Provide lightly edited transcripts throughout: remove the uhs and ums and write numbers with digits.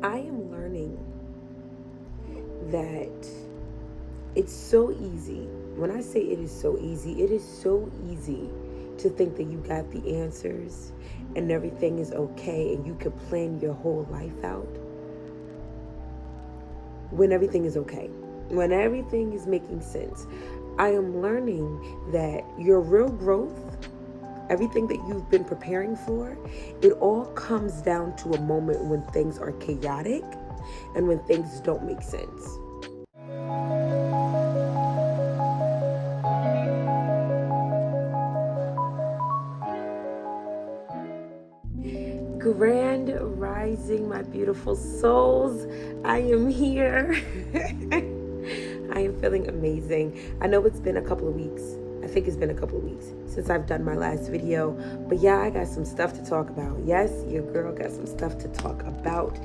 I am learning that it's so easy. When I say it is so easy to think that you got the answers and everything is okay and you could plan your whole life out when everything is okay, when everything is making sense. I am learning that your real growth, everything that you've been preparing for, it all comes down to a moment when things are chaotic and when things don't make sense. Grand rising, my beautiful souls. I am here. I am feeling amazing. I know it's been a couple of weeks. I think it's been a couple of weeks since I've done my last video. But yeah, I got some stuff to talk about. Yes, your girl got some stuff to talk about.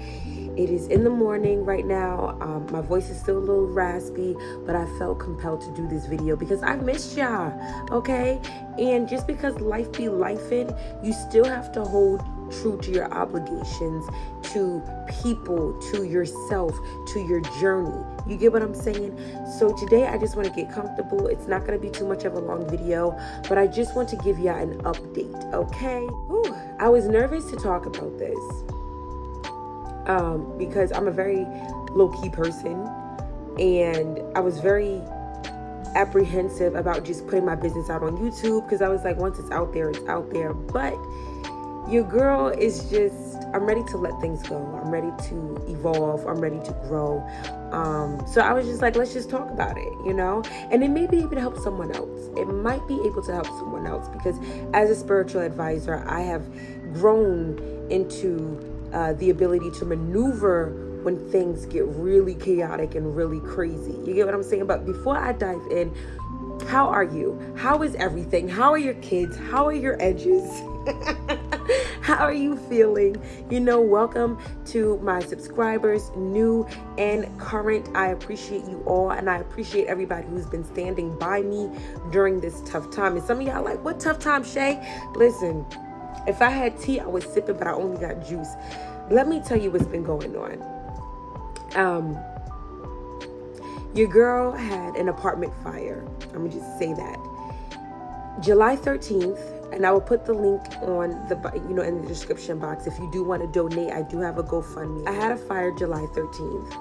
It is in the morning right now. My voice is still a little raspy, but I felt compelled to do this video because I missed y'all, okay? And just because life be lifing, you still have to hold true to your obligations, to people, to yourself, to your journey. You get what I'm saying? So today I just want to get comfortable. It's not going to be too much of a long video, but I just want to give you an update, okay? Whew. I was nervous to talk about this because I'm a very low-key person, and I was very apprehensive about just putting my business out on YouTube because I was like, once it's out there, it's out there. But your girl is just, I'm ready to let things go. I'm ready to evolve. I'm ready to grow. So I was just like, let's just talk about it, you know? And it may be able to help someone else. It might be able to help someone else because as a spiritual advisor, I have grown into the ability to maneuver when things get really chaotic and really crazy. You get what I'm saying? But before I dive in, how are you? How is everything? How are your kids? How are your edges? How are you feeling? You know, welcome to my subscribers, new and current. I appreciate you all, and I appreciate everybody who's been standing by me during this tough time. And some of y'all are like, what tough time, Shay? Listen, if I had tea, I would sip it, but I only got juice. Let me tell you what's been going on. Your girl had an apartment fire. I'm gonna just say that. July 13th, and I will put the link on in the description box if you do want to donate. I do have a GoFundMe. I had a fire July 13th,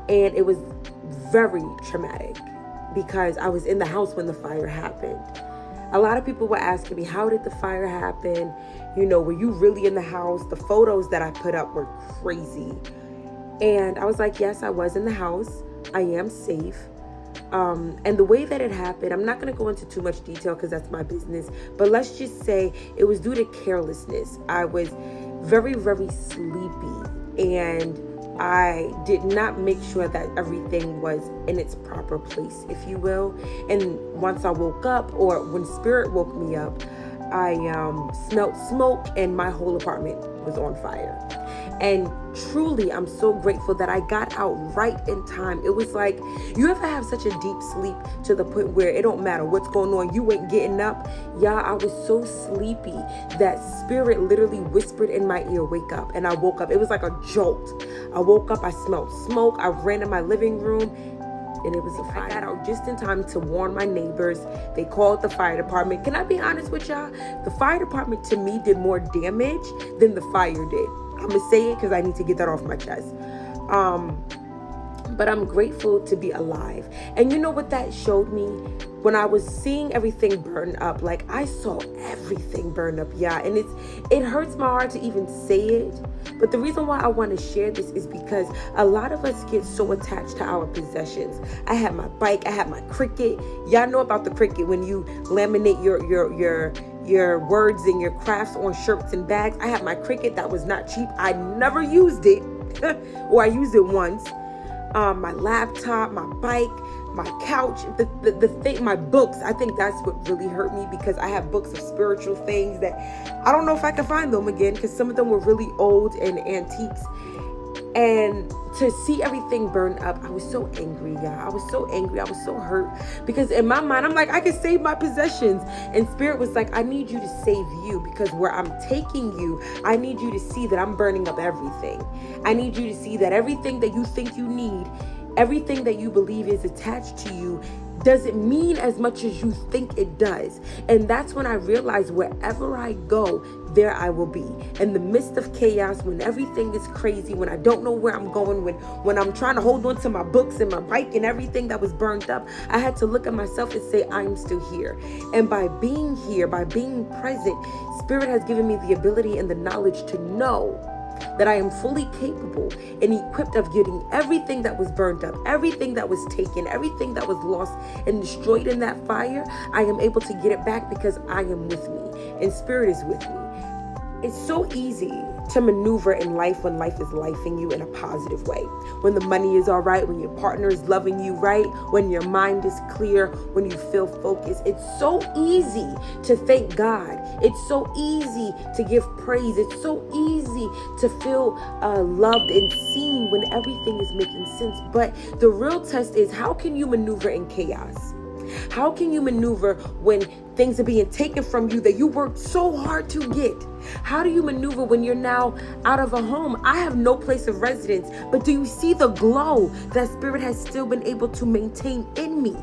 and it was very traumatic because I was in the house when the fire happened. A lot of people were asking me, how did the fire happen? You know, were you really in the house? The photos that I put up were crazy. And I was like, yes, I was in the house. I am safe. And the way that it happened, I'm not going to go into too much detail because that's my business, but let's just say it was due to carelessness. I was very, very sleepy, and I did not make sure that everything was in its proper place, if you will. And once I woke up, or when spirit woke me up, I smelled smoke and my whole apartment was on fire. And truly, I'm so grateful that I got out right in time. It was like, you ever have such a deep sleep to the point where it don't matter what's going on, you ain't getting up? Yeah, I was so sleepy that spirit literally whispered in my ear, wake up. And I woke up. It was like a jolt. I woke up, I smelled smoke. I ran in my living room, and it was a fire. I got out just in time to warn my neighbors. They called the fire department. Can I be honest with y'all? The fire department to me did more damage than the fire did. I'm gonna say it because I need to get that off my chest. But I'm grateful to be alive. And you know what that showed me? When I was seeing everything burn up, like I saw everything burn up, yeah. And it hurts my heart to even say it. But the reason why I want to share this is because a lot of us get so attached to our possessions. I had my bike, I had my Cricut. Y'all know about the Cricut when you laminate your words and your crafts on shirts and bags. I had my Cricut that was not cheap. I never used it, or I used it once. My laptop, my bike, my couch, the thing, my books. I think that's what really hurt me because I have books of spiritual things that I don't know if I can find them again because some of them were really old and antiques. And to see everything burn up, I was so angry, y'all. I was so angry. I was so hurt. Because in my mind, I'm like, I can save my possessions. And Spirit was like, I need you to save you. Because where I'm taking you, I need you to see that I'm burning up everything. I need you to see that everything that you think you need, everything that you believe is attached to you, doesn't mean as much as you think it does. And that's when I realized wherever I go, there I will be. In the midst of chaos, when everything is crazy, when I don't know where I'm going, when I'm trying to hold on to my books and my bike and everything that was burned up, I had to look at myself and say, I'm still here. And by being here, by being present, Spirit has given me the ability and the knowledge to know that I am fully capable and equipped of getting everything that was burned up, everything that was taken, everything that was lost and destroyed in that fire. I am able to get it back because I am with me and Spirit is with me. It's so easy to maneuver in life when life is lifing you in a positive way. When the money is all right, when your partner is loving you right, when your mind is clear, when you feel focused. It's so easy to thank God. It's so easy to give praise. It's so easy to feel loved and seen when everything is making sense. But the real test is, how can you maneuver in chaos? How can you maneuver when things are being taken from you that you worked so hard to get? How do you maneuver when you're now out of a home? I have no place of residence, but do you see the glow that Spirit has still been able to maintain in me?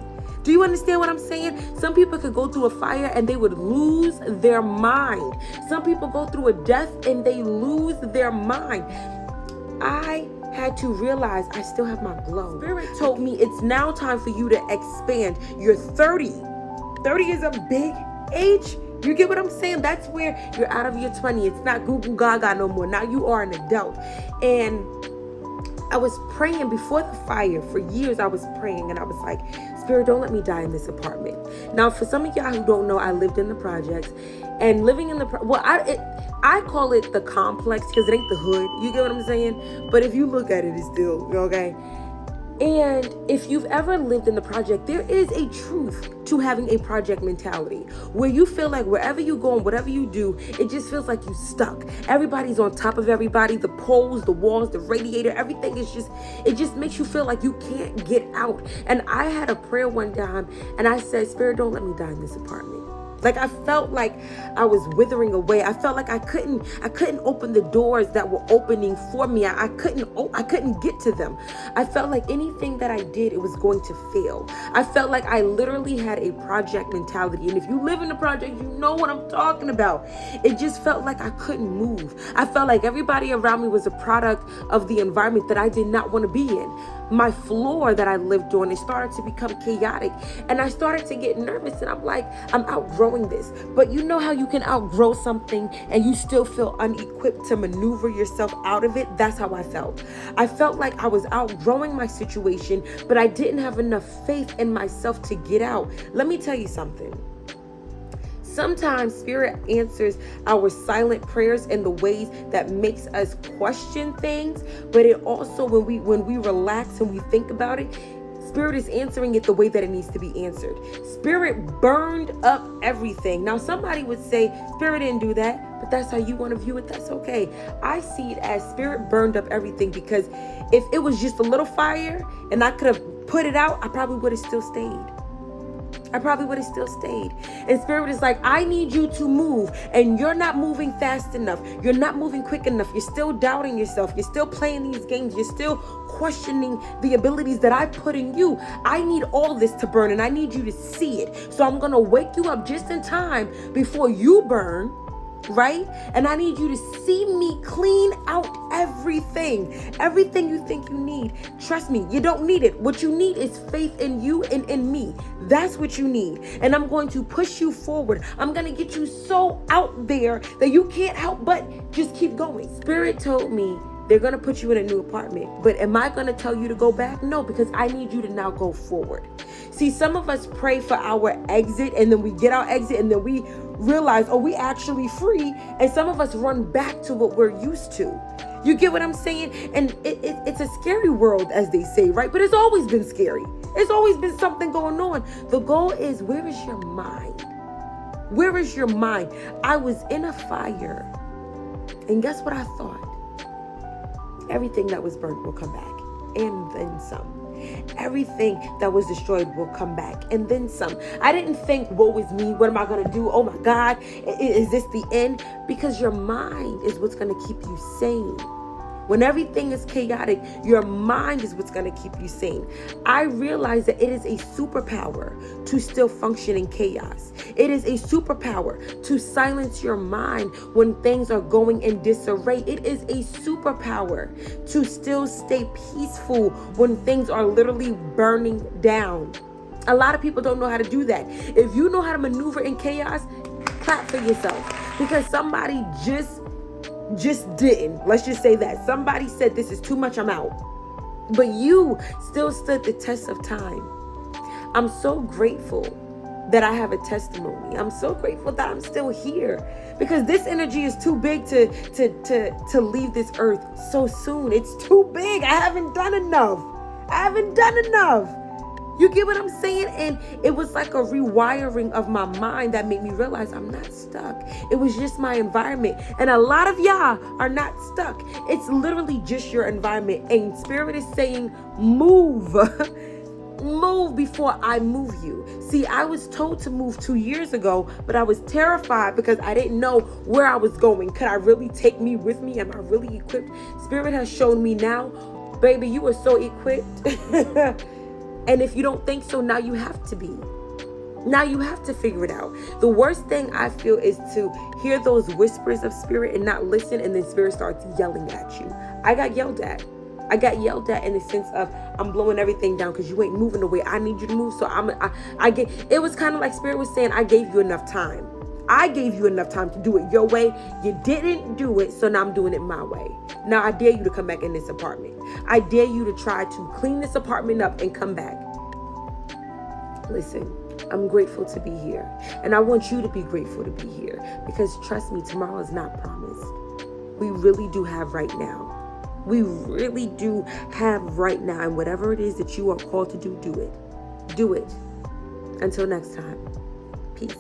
Do you understand what I'm saying? Some people could go through a fire and they would lose their mind. Some people go through a death and they lose their mind. I had to realize I still have my glow. Spirit told me it's now time for you to expand. You're 30. 30 is a big age. You get what I'm saying? That's where you're out of your 20. It's not goo goo gaga no more. Now you are an adult. And I was praying before the fire. For years I was praying and I was like, Spirit, don't let me die in this apartment. Now, for some of y'all who don't know, I lived in the projects. And living in the I call it the complex because it ain't the hood. You get what I'm saying? But if you look at it, it's still, okay? And if you've ever lived in the project, there is a truth to having a project mentality where you feel like wherever you go and whatever you do, it just feels like you stuck. Everybody's on top of everybody, the poles, the walls, the radiator, everything is it just makes you feel like you can't get out. And I had a prayer one time and I said, Spirit, don't let me die in this apartment. Like I felt like I was withering away. I felt like I couldn't open the doors that were opening for me. I couldn't get to them. I felt like anything that I did, it was going to fail. I felt like I literally had a project mentality. And if you live in a project, you know what I'm talking about. It just felt like I couldn't move. I felt like everybody around me was a product of the environment that I did not want to be in. My floor that I lived on, it started to become chaotic. And I started to get nervous and I'm like, I'm outgrowing this. But you know how you can outgrow something and you still feel unequipped to maneuver yourself out of it? That's how I felt. I felt like I was outgrowing my situation, but I didn't have enough faith in myself to get out. Let me tell you something. Sometimes Spirit answers our silent prayers in the ways that makes us question things, but it also, when we relax and we think about it, Spirit is answering it the way that it needs to be answered. Spirit burned up everything. Now, somebody would say, Spirit didn't do that, but that's how you want to view it. That's okay. I see it as Spirit burned up everything, because if it was just a little fire and I could have put it out, I probably would have still stayed. And Spirit is like, I need you to move, and you're not moving fast enough. You're not moving quick enough. You're still doubting yourself. You're still playing these games. You're still questioning the abilities that I put in you. I need all this to burn, and I need you to see it. So I'm going to wake you up just in time before you burn, right? And I need you to see me clean out everything you think you need. Trust me, you don't need it. What you need is faith in you and in me. That's what you need. And I'm going to push you forward. I'm going to get you so out there that you can't help but just keep going. Spirit told me they're going to put you in a new apartment. But am I going to tell you to go back? No, because I need you to now go forward. See, some of us pray for our exit, and then we get our exit, and then we realize, oh, we actually free. And some of us run back to what we're used to. You get what I'm saying? And it's a scary world, as they say, right? But it's always been scary. It's always been something going on. The goal is, where is your mind? Where is your mind? I was in a fire. And guess what I thought? everything that was burnt will come back, and then some. Everything that was destroyed will come back, and then some. I didn't think, woe is me, what am I going to do? Oh my God, is this the end? Because your mind is what's going to keep you sane. When everything is chaotic, your mind is what's going to keep you sane. I realize that it is a superpower to still function in chaos. It is a superpower to silence your mind when things are going in disarray. It is a superpower to still stay peaceful when things are literally burning down. A lot of people don't know how to do that. If you know how to maneuver in chaos, clap for yourself, because somebody just didn't. Let's just say that. Somebody said, this is too much, I'm out. But you still stood the test of time. I'm so grateful that I have a testimony. I'm so grateful that I'm still here, because this energy is too big to leave this earth so soon. It's too big. I haven't done enough. You get what I'm saying? And it was like a rewiring of my mind that made me realize I'm not stuck. It was just my environment. And a lot of y'all are not stuck. It's literally just your environment. And Spirit is saying, move. Move before I move you. See, I was told to move 2 years ago, but I was terrified because I didn't know where I was going. Could I really take me with me? Am I really equipped? Spirit has shown me now, baby, you are so equipped. And if you don't think so, now you have to be. Now you have to figure it out. The worst thing I feel is to hear those whispers of Spirit and not listen, and then Spirit starts yelling at you. I got yelled at. I got yelled at in the sense of, I'm blowing everything down because you ain't moving the way I need you to move. So it was kind of like Spirit was saying, I gave you enough time. I gave you enough time to do it your way. You didn't do it, so now I'm doing it my way. Now I dare you to come back in this apartment. I dare you to try to clean this apartment up and come back. Listen, I'm grateful to be here. And I want you to be grateful to be here, because trust me, tomorrow is not promised. We really do have right now. We really do have right now. And whatever it is that you are called to do, do it. Do it. Until next time. Peace.